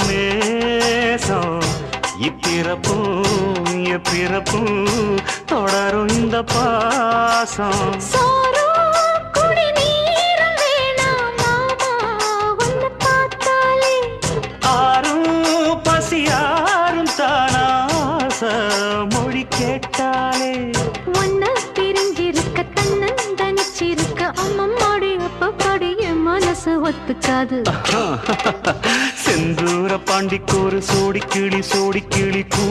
நேசம் இப்பிறப்பும் எப்பிறப்பும் தொடரும் இந்த பாசம் மொழி கேட்டாலே ஒன்ன பிரிஞ்சிருக்க தன்னந்தனிச்சிருக்க அம்மம்மாடி அப்பப்படி என் மனசு ஒத்துக்காது செந்தூர பாண்டிக்கோரு சோடி கிளி கூ